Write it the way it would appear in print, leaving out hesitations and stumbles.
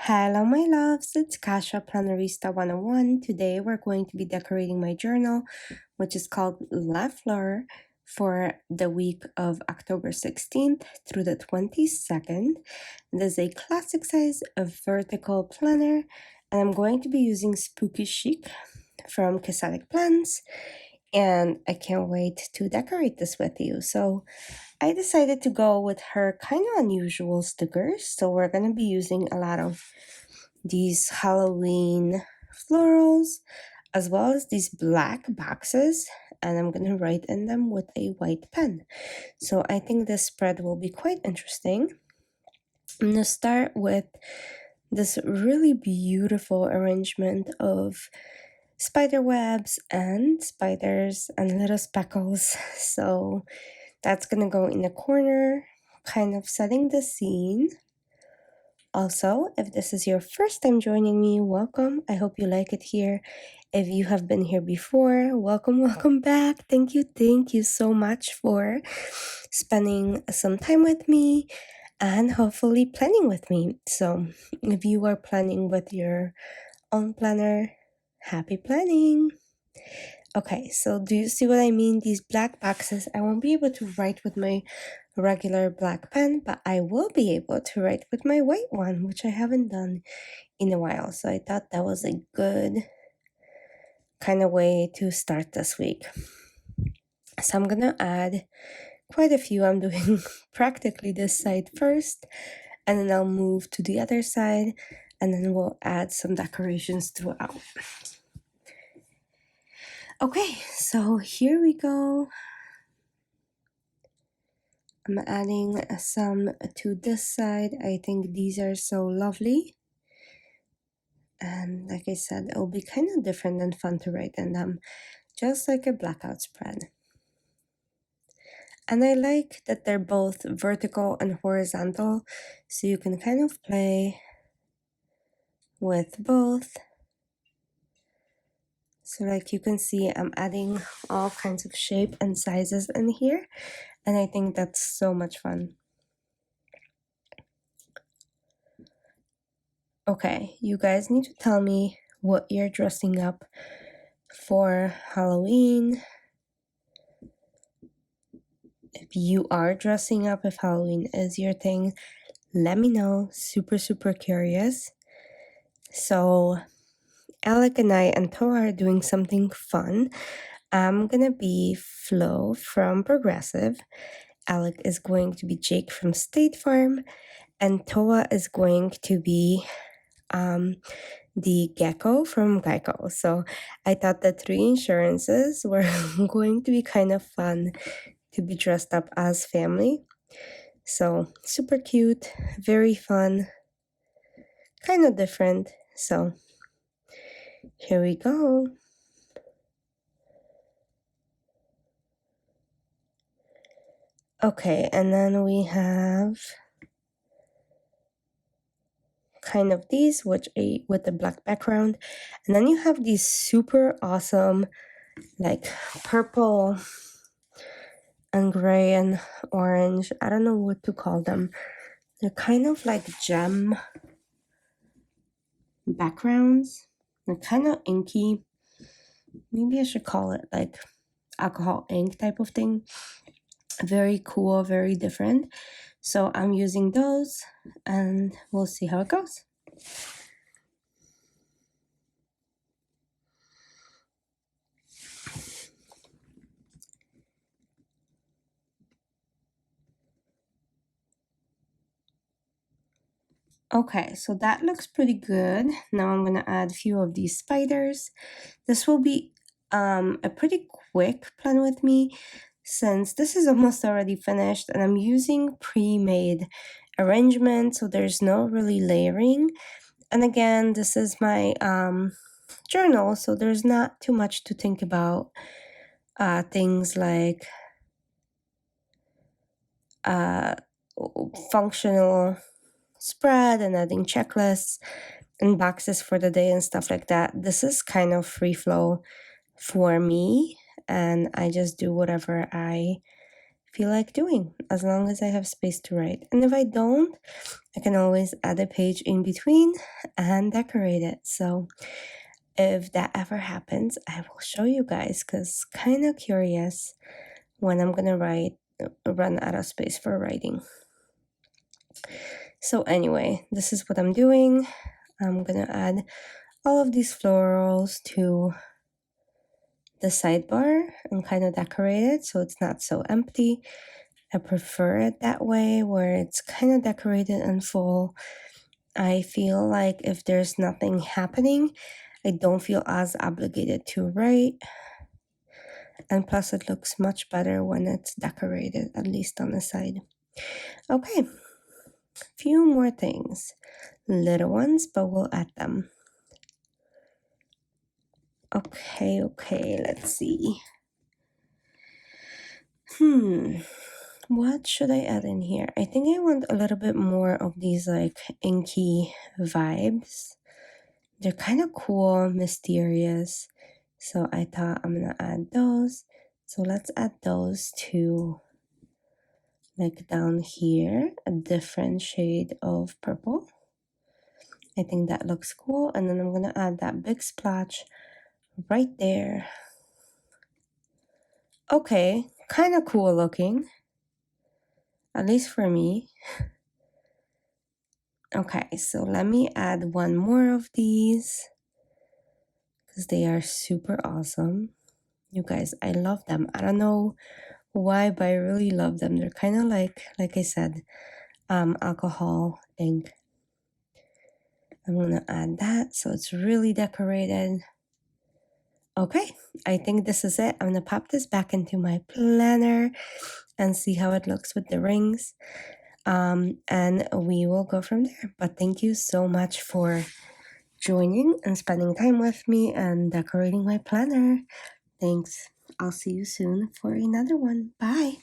Hello my loves, it's Kasha Plannerista 101. Today we're going to be decorating my journal, which is called Fleur, for the week of October 16th through the 22nd. It is a classic size of vertical planner, and I'm going to be using Spooky Chic from Cassathetic Plans, and I can't wait to decorate this with you. So I decided to go with her kind of unusual stickers. So we're going to be using a lot of these Halloween florals as well as these black boxes, and I'm going to write in them with a white pen. So I think this spread will be quite interesting. I'm going to start with this really beautiful arrangement of spider webs and spiders and little speckles. So that's gonna go in the corner, kind of setting the scene. Also, if this is your first time joining me, welcome. I hope you like it here. If you have been here before, welcome back. Thank you so much for spending some time with me and hopefully planning with me. So if you are planning with your own planner, happy planning. Okay, so do you see what I mean? These black boxes, I won't be able to write with my regular black pen, but I will be able to write with my white one, which I haven't done in a while. So I thought that was a good kind of way to start this week. So I'm gonna add quite a few. I'm doing practically this side first, and then I'll move to the other side, and then we'll add some decorations throughout. Okay, so here we go. I'm adding some to this side. I think these are so lovely. And like I said, it'll be kind of different and fun to write in them, just like a blackout spread. And I like that they're both vertical and horizontal, so you can kind of play with both. So like you can see, I'm adding all kinds of shape and sizes in here, and I think that's so much fun. Okay, you guys need to tell me what you're dressing up for Halloween. If you are dressing up, if Halloween is your thing, let me know. Super curious. So Alec and I and Toa are doing something fun. I'm gonna be Flo from Progressive. Alec is going to be Jake from State Farm, and Toa is going to be the gecko from Geico. So I thought the three insurances were going to be kind of fun to be dressed up as family. So super cute, very fun, kind of different. So here we go. Okay, and then we have kind of these with the black background, and then you have these super awesome like purple and gray and orange. I don't know what to call them. They're kind of like gem backgrounds. They're kind of inky. Maybe I should call it like alcohol ink type of thing. Very cool, very different. So I'm using those and we'll see how it goes. Okay, so that looks pretty good. Now I'm gonna add a few of these spiders. This will be a pretty quick plan with me since this is almost already finished and I'm using pre-made arrangement, so there's no really layering. And again, this is my journal, so there's not too much to think about. Things like functional spread and adding checklists and boxes for the day and stuff like that. This is kind of free flow for me, and I just do whatever I feel like doing, as long as I have space to write. And if I don't, I can always add a page in between and decorate it. So if that ever happens, I will show you guys, because kind of curious when I'm gonna run out of space for writing. So anyway, this is what I'm doing. I'm gonna add all of these florals to the sidebar and kind of decorate it so it's not so empty. I prefer it that way, where it's kind of decorated and full. I feel like if there's nothing happening, I don't feel as obligated to write. And plus it looks much better when it's decorated, at least on the side. Okay, few more things. Little ones, but we'll add them. Okay, let's see. What should I add in here? I think I want a little bit more of these like inky vibes. They're kind of cool, mysterious. So I thought I'm gonna add those. So let's add those to like down here, a different shade of purple. I think that looks cool. And then I'm gonna add that big splotch right there. Okay, kind of cool looking, at least for me. Okay, so let me add one more of these because they are super awesome. You guys, I love them. I don't know why, but I really love them. They're kind of like I said, alcohol ink. I'm gonna add that so it's really decorated. Okay, I think this is it. I'm gonna pop this back into my planner and see how it looks with the rings. And we will go from there. But thank you so much for joining and spending time with me and decorating my planner. Thanks. I'll see you soon for another one. Bye.